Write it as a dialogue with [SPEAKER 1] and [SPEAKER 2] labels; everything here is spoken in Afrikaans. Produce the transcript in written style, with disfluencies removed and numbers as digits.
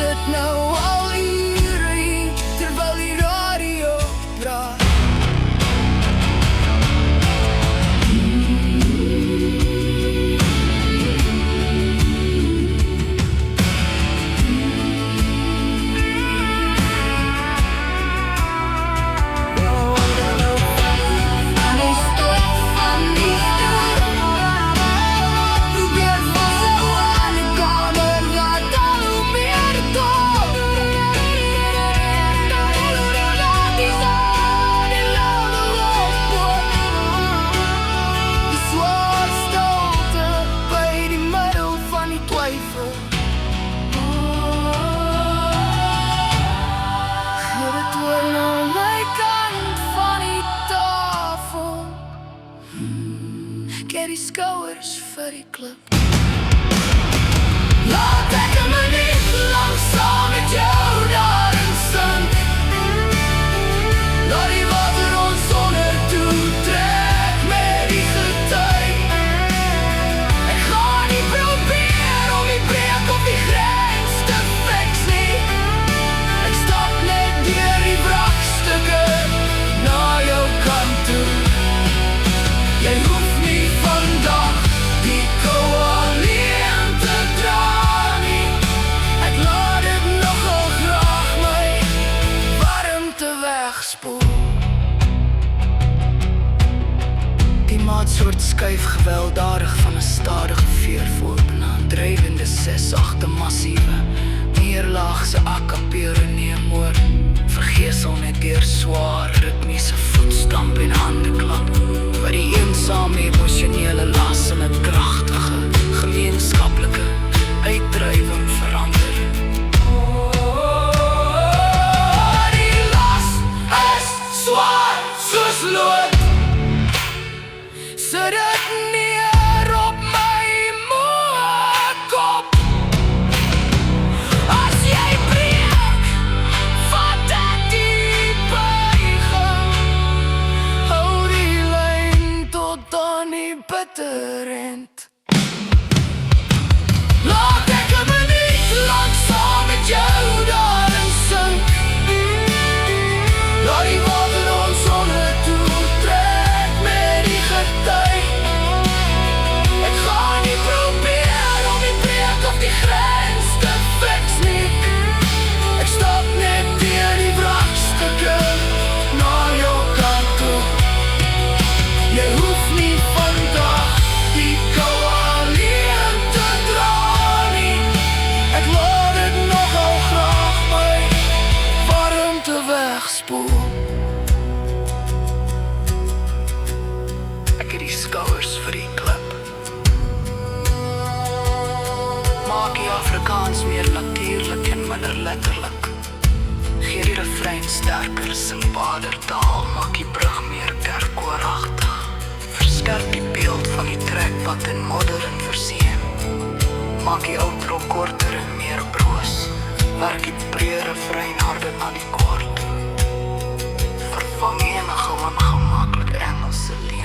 [SPEAKER 1] sit nou al ure hier, terwyl die radio praat. Ker die skouers vir die klip. Laat ek 'n minuut lang saam met jou daarin sink. Laat die water ons sonder toe trek met die gety. Ek gaan nie probeer om die breek op die grens te fix nie. Ek stap net deur die wrakstukke na jou kant toe. Jy hoef nie vandag die koue alleen te dra nie. Ek laat dit nogal graag my warmte wegspoel. Die maatsoort skuif gewelddadig van 'n stadige veervoer na 'n drywende 6/8 massiewe meerlaagse akaperoneemoor. Vergeesel net deur swaar ritmiese voetstamp en handeklap wat die eensame emosionele las in 'n kragtige gemeenskaplike uitdrywing verander. Die las is swaar soos lood. Sit dit neer op my moe kop. As jy breek, vat ek die buiging. Hou die lyn tot aan die bitter end. Laat ek 'n minuut lang saam met jou daarin sink. Laat die water ons sonder toe trek met die gety. Ek gaan nie probeer om die breek of die grens te fix nie. Ek stap net deur die wrakstukke na jou kant toe. Jy hoef nie vandag die koue alleen te dra nie. Ek laat dit nogal graag my warmte wegspoel. Ek het die skouers vir die klip. Maak die Afrikaans meer natuurlijk en minder letterlik. Gee die refrein sterker, sing padertaal. Maak die brug meer kerkkooragtig. Verskerp die beeld van die trekpad in modder en verseem. Maak die outro korter en meer broos. Werk die breë refrein harder na die koord. Vervang enige ongemaklik Engelse lied